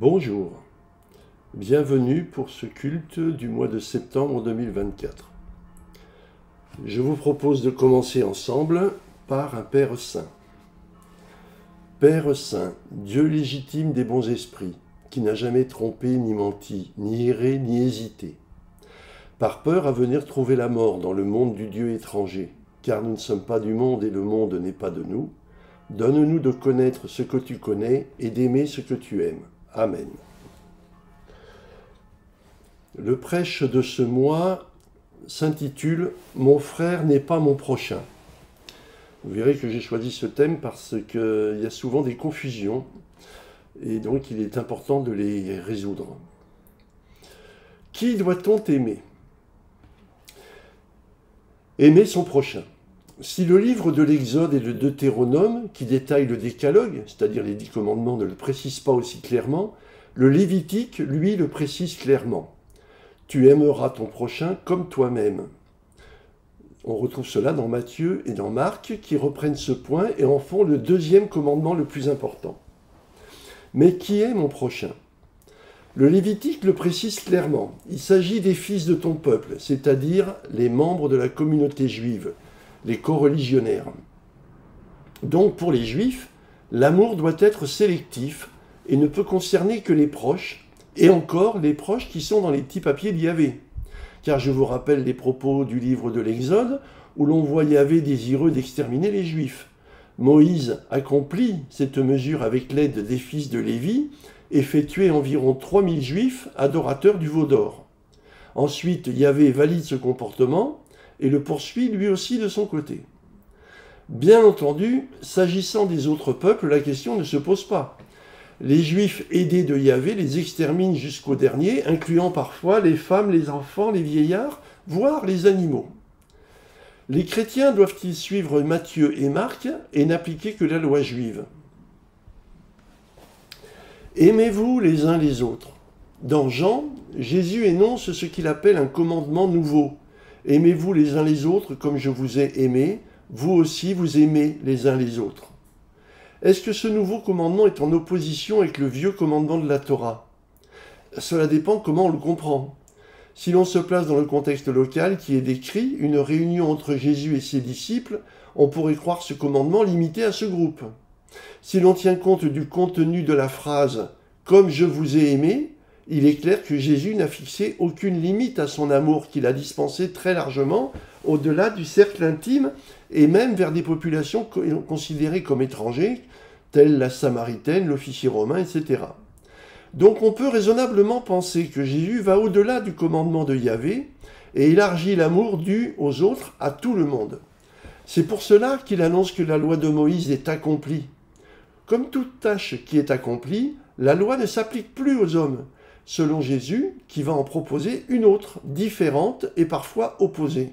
Bonjour, bienvenue pour ce culte du mois de septembre 2024. Je vous propose de commencer ensemble par un Père Saint. Père Saint, Dieu légitime des bons esprits, qui n'a jamais trompé ni menti, ni erré ni hésité. Par peur à venir trouver la mort dans le monde du Dieu étranger, car nous ne sommes pas du monde et le monde n'est pas de nous, donne-nous de connaître ce que tu connais et d'aimer ce que tu aimes. Amen. Le prêche de ce mois s'intitule « Mon frère n'est pas mon prochain ». Vous verrez que j'ai choisi ce thème parce qu'il y a souvent des confusions et donc il est important de les résoudre. Qui doit-on aimer? Aimer son prochain. Si le livre de l'Exode et de Deutéronome, qui détaille le décalogue, c'est-à-dire les 10 commandements, ne le précise pas aussi clairement, le Lévitique, lui, le précise clairement. Tu aimeras ton prochain comme toi-même. On retrouve cela dans Matthieu et dans Marc, qui reprennent ce point et en font le deuxième commandement le plus important. Mais qui est mon prochain? Le Lévitique le précise clairement. Il s'agit des fils de ton peuple, c'est-à-dire les membres de la communauté juive, les coreligionnaires. Donc pour les Juifs, l'amour doit être sélectif et ne peut concerner que les proches, et encore les proches qui sont dans les petits papiers d'Yahvé. Car je vous rappelle les propos du livre de l'Exode, où l'on voit Yahvé désireux d'exterminer les Juifs. Moïse accomplit cette mesure avec l'aide des fils de Lévi, et fait tuer environ 3000 Juifs adorateurs du veau d'or. Ensuite, Yahvé valide ce comportement, et le poursuit lui aussi de son côté. Bien entendu, s'agissant des autres peuples, la question ne se pose pas. Les Juifs aidés de Yahvé les exterminent jusqu'au dernier, incluant parfois les femmes, les enfants, les vieillards, voire les animaux. Les chrétiens doivent-ils suivre Matthieu et Marc et n'appliquer que la loi juive? Aimez-vous les uns les autres. Dans Jean, Jésus énonce ce qu'il appelle un commandement nouveau. Aimez-vous les uns les autres comme je vous ai aimé, vous aussi vous aimez les uns les autres. Est-ce que ce nouveau commandement est en opposition avec le vieux commandement de la Torah? Cela dépend comment on le comprend. Si l'on se place dans le contexte local qui est décrit, une réunion entre Jésus et ses disciples, on pourrait croire ce commandement limité à ce groupe. Si l'on tient compte du contenu de la phrase « comme je vous ai aimé », il est clair que Jésus n'a fixé aucune limite à son amour qu'il a dispensé très largement au-delà du cercle intime et même vers des populations considérées comme étrangers, telles la Samaritaine, l'officier romain, etc. Donc on peut raisonnablement penser que Jésus va au-delà du commandement de Yahvé et élargit l'amour dû aux autres à tout le monde. C'est pour cela qu'il annonce que la loi de Moïse est accomplie. Comme toute tâche qui est accomplie, la loi ne s'applique plus aux hommes, selon Jésus, qui va en proposer une autre, différente et parfois opposée.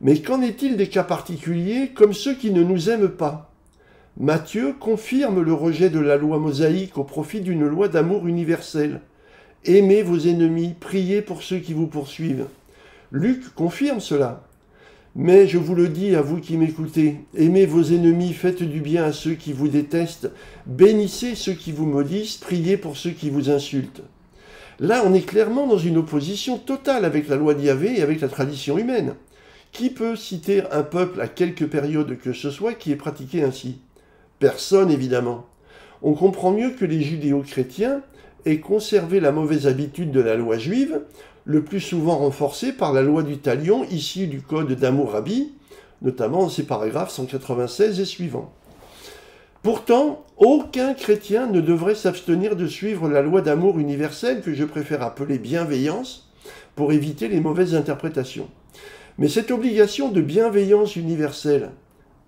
Mais qu'en est-il des cas particuliers, comme ceux qui ne nous aiment pas? Matthieu confirme le rejet de la loi mosaïque au profit d'une loi d'amour universelle. Aimez vos ennemis, priez pour ceux qui vous poursuivent. Luc confirme cela. Mais je vous le dis à vous qui m'écoutez, aimez vos ennemis, faites du bien à ceux qui vous détestent, bénissez ceux qui vous maudissent, priez pour ceux qui vous insultent. Là, on est clairement dans une opposition totale avec la loi d'Yahvé et avec la tradition humaine. Qui peut citer un peuple à quelque période que ce soit qui ait pratiqué ainsi? Personne, évidemment. On comprend mieux que les judéo-chrétiens aient conservé la mauvaise habitude de la loi juive, le plus souvent renforcée par la loi du talion issue du code d'Hammurabi, notamment dans ses paragraphes 196 et suivants. Pourtant, aucun chrétien ne devrait s'abstenir de suivre la loi d'amour universelle, que je préfère appeler bienveillance, pour éviter les mauvaises interprétations. Mais cette obligation de bienveillance universelle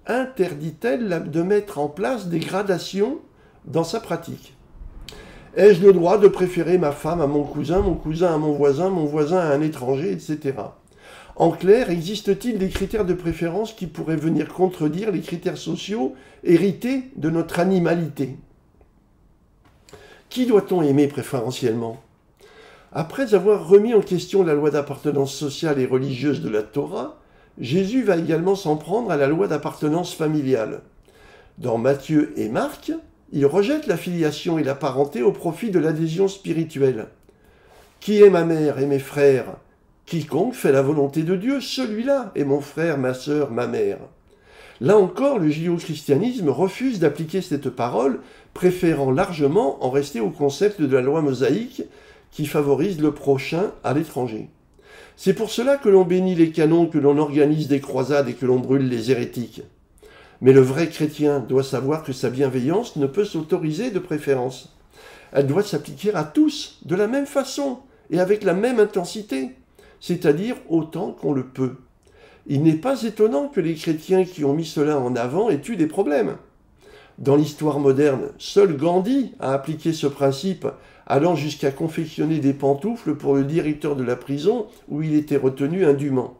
interdit-elle de mettre en place des gradations dans sa pratique? Ai-je le droit de préférer ma femme à mon cousin à mon voisin à un étranger, etc. En clair, existe-t-il des critères de préférence qui pourraient venir contredire les critères sociaux hérités de notre animalité? Qui doit-on aimer préférentiellement? Après avoir remis en question la loi d'appartenance sociale et religieuse de la Torah, Jésus va également s'en prendre à la loi d'appartenance familiale. Dans Matthieu et Marc, Il rejette la filiation et la parenté au profit de l'adhésion spirituelle. Qui est ma mère et mes frères? Quiconque fait la volonté de Dieu, celui-là est mon frère, ma sœur, ma mère. Là encore, le judéo-christianisme refuse d'appliquer cette parole, préférant largement en rester au concept de la loi mosaïque qui favorise le prochain à l'étranger. C'est pour cela que l'on bénit les canons, que l'on organise des croisades et que l'on brûle les hérétiques. Mais le vrai chrétien doit savoir que sa bienveillance ne peut s'autoriser de préférence. Elle doit s'appliquer à tous, de la même façon et avec la même intensité, c'est-à-dire autant qu'on le peut. Il n'est pas étonnant que les chrétiens qui ont mis cela en avant aient eu des problèmes. Dans l'histoire moderne, seul Gandhi a appliqué ce principe, allant jusqu'à confectionner des pantoufles pour le directeur de la prison où il était retenu indûment.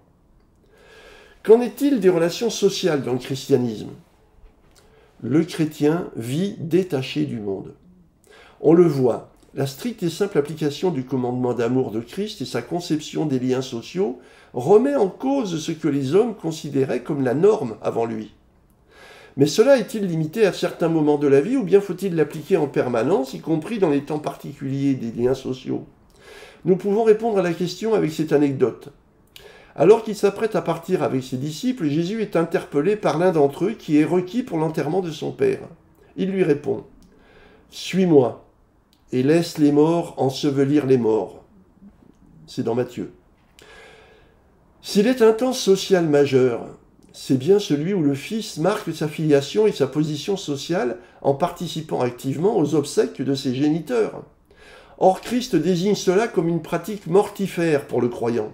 Qu'en est-il des relations sociales dans le christianisme? Le chrétien vit détaché du monde. On le voit, la stricte et simple application du commandement d'amour de Christ et sa conception des liens sociaux remet en cause ce que les hommes considéraient comme la norme avant lui. Mais cela est-il limité à certains moments de la vie ou bien faut-il l'appliquer en permanence, y compris dans les temps particuliers des liens sociaux? Nous pouvons répondre à la question avec cette anecdote. Alors qu'il s'apprête à partir avec ses disciples, Jésus est interpellé par l'un d'entre eux qui est requis pour l'enterrement de son père. Il lui répond « Suis-moi et laisse les morts ensevelir les morts. » C'est dans Matthieu. S'il est un temps social majeur, c'est bien celui où le Fils marque sa filiation et sa position sociale en participant activement aux obsèques de ses géniteurs. Or, Christ désigne cela comme une pratique mortifère pour le croyant.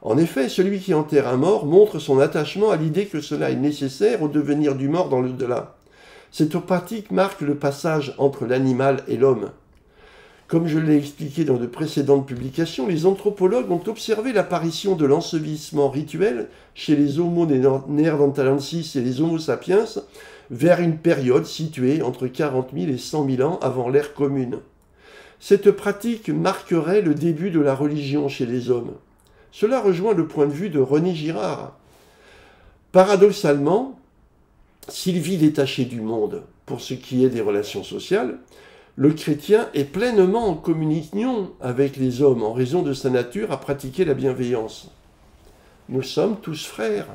En effet, celui qui enterre un mort montre son attachement à l'idée que cela est nécessaire au devenir du mort dans l'au-delà. Cette pratique marque le passage entre l'animal et l'homme. Comme je l'ai expliqué dans de précédentes publications, les anthropologues ont observé l'apparition de l'ensevelissement rituel chez les Homo neanderthalensis et les Homo sapiens vers une période située entre 40 000 et 100 000 ans avant l'ère commune. Cette pratique marquerait le début de la religion chez les hommes. Cela rejoint le point de vue de René Girard. Paradoxalement, s'il vit détaché du monde pour ce qui est des relations sociales, le chrétien est pleinement en communion avec les hommes en raison de sa nature à pratiquer la bienveillance. Nous sommes tous frères.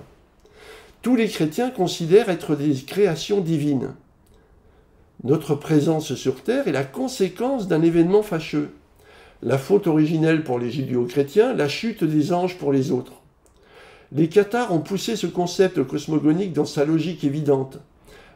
Tous les chrétiens considèrent être des créations divines. Notre présence sur terre est la conséquence d'un événement fâcheux. La faute originelle pour les judéo-chrétiens, la chute des anges pour les autres. Les cathares ont poussé ce concept cosmogonique dans sa logique évidente.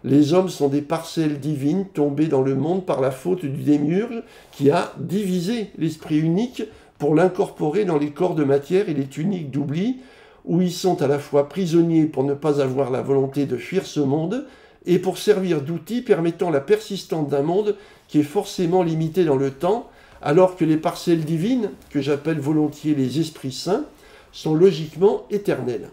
Les hommes sont des parcelles divines tombées dans le monde par la faute du démiurge qui a divisé l'esprit unique pour l'incorporer dans les corps de matière et les tuniques d'oubli, où ils sont à la fois prisonniers pour ne pas avoir la volonté de fuir ce monde et pour servir d'outils permettant la persistance d'un monde qui est forcément limité dans le temps, alors que les parcelles divines, que j'appelle volontiers les esprits saints, sont logiquement éternelles.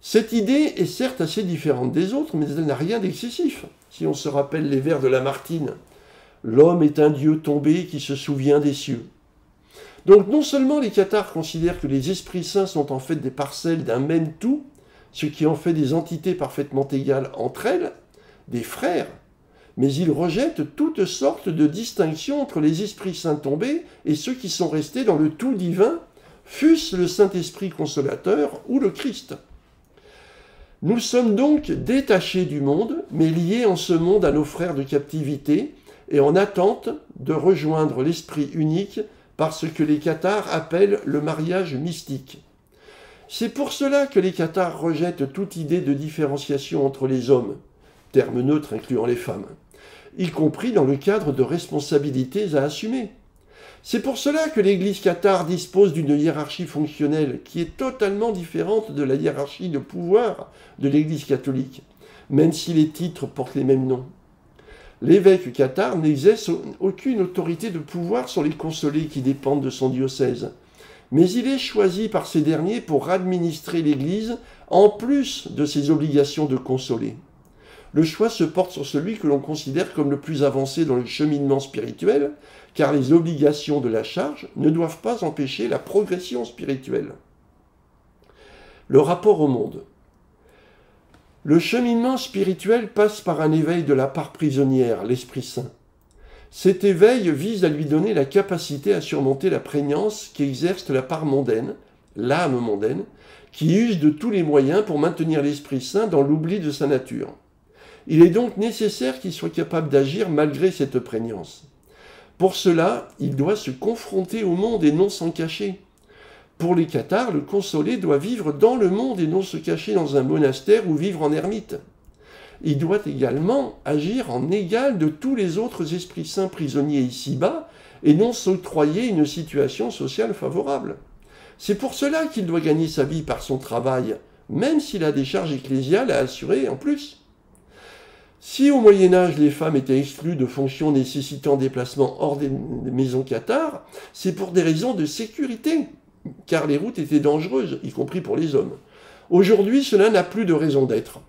Cette idée est certes assez différente des autres, mais elle n'a rien d'excessif. Si on se rappelle les vers de Lamartine, « L'homme est un dieu tombé qui se souvient des cieux ». Donc non seulement les cathares considèrent que les esprits saints sont en fait des parcelles d'un même tout, ce qui en fait des entités parfaitement égales entre elles, des frères, mais ils rejettent toutes sortes de distinctions entre les esprits saints tombés et ceux qui sont restés dans le tout divin, fût-ce le Saint-Esprit consolateur ou le Christ. Nous sommes donc détachés du monde, mais liés en ce monde à nos frères de captivité et en attente de rejoindre l'esprit unique par ce que les cathares appellent le mariage mystique. C'est pour cela que les cathares rejettent toute idée de différenciation entre les hommes, terme neutre incluant les femmes, y compris dans le cadre de responsabilités à assumer. C'est pour cela que l'Église cathare dispose d'une hiérarchie fonctionnelle qui est totalement différente de la hiérarchie de pouvoir de l'Église catholique, même si les titres portent les mêmes noms. L'évêque cathare n'exerce aucune autorité de pouvoir sur les consolés qui dépendent de son diocèse, mais il est choisi par ces derniers pour administrer l'Église en plus de ses obligations de consoler. Le choix se porte sur celui que l'on considère comme le plus avancé dans le cheminement spirituel, car les obligations de la charge ne doivent pas empêcher la progression spirituelle. Le rapport au monde. Le cheminement spirituel passe par un éveil de la part prisonnière, l'Esprit Saint. Cet éveil vise à lui donner la capacité à surmonter la prégnance qu'exerce la part mondaine, l'âme mondaine, qui use de tous les moyens pour maintenir l'Esprit Saint dans l'oubli de sa nature. Il est donc nécessaire qu'il soit capable d'agir malgré cette prégnance. Pour cela, il doit se confronter au monde et non s'en cacher. Pour les cathares, le consolé doit vivre dans le monde et non se cacher dans un monastère ou vivre en ermite. Il doit également agir en égal de tous les autres esprits saints prisonniers ici-bas et non s'octroyer une situation sociale favorable. C'est pour cela qu'il doit gagner sa vie par son travail, même s'il a des charges ecclésiales à assurer en plus. Si au Moyen-Âge les femmes étaient exclues de fonctions nécessitant déplacement hors des maisons cathares, c'est pour des raisons de sécurité, car les routes étaient dangereuses, y compris pour les hommes. Aujourd'hui, cela n'a plus de raison d'être.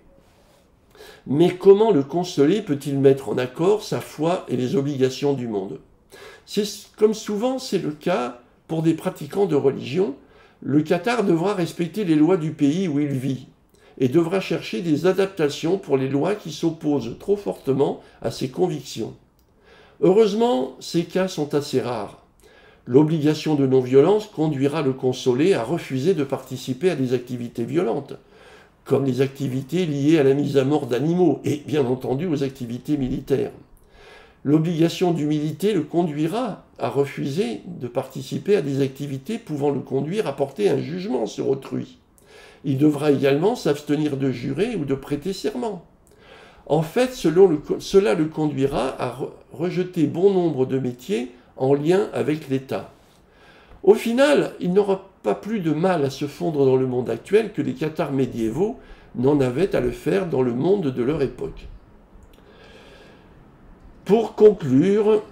Mais comment le consolé peut-il mettre en accord sa foi et les obligations du monde? Comme souvent c'est le cas pour des pratiquants de religion, le cathare devra respecter les lois du pays où il vit et devra chercher des adaptations pour les lois qui s'opposent trop fortement à ses convictions. Heureusement, ces cas sont assez rares. L'obligation de non-violence conduira le consolé à refuser de participer à des activités violentes, comme les activités liées à la mise à mort d'animaux et bien entendu aux activités militaires. L'obligation d'humilité le conduira à refuser de participer à des activités pouvant le conduire à porter un jugement sur autrui. Il devra également s'abstenir de jurer ou de prêter serment. En fait, cela le conduira à rejeter bon nombre de métiers en lien avec l'État. Au final, il n'aura pas plus de mal à se fondre dans le monde actuel que les cathares médiévaux n'en avaient à le faire dans le monde de leur époque. Pour conclure,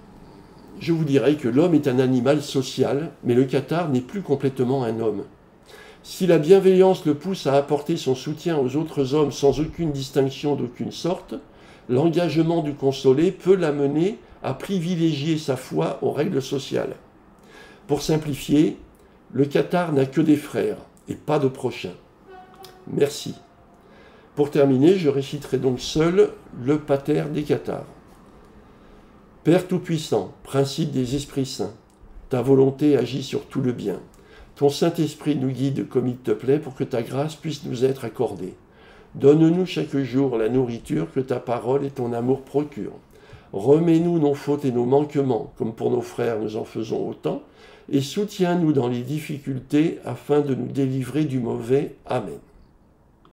je vous dirais que l'homme est un animal social, mais le cathare n'est plus complètement un homme. Si la bienveillance le pousse à apporter son soutien aux autres hommes sans aucune distinction d'aucune sorte, l'engagement du consolé peut l'amener à privilégier sa foi aux règles sociales. Pour simplifier, le cathare n'a que des frères et pas de prochains. Merci. Pour terminer, je réciterai donc seul le pater des cathares. Père Tout-Puissant, principe des esprits saints, ta volonté agit sur tout le bien. Ton Saint-Esprit nous guide comme il te plaît pour que ta grâce puisse nous être accordée. Donne-nous chaque jour la nourriture que ta parole et ton amour procurent. Remets-nous nos fautes et nos manquements, comme pour nos frères nous en faisons autant, et soutiens-nous dans les difficultés afin de nous délivrer du mauvais. Amen.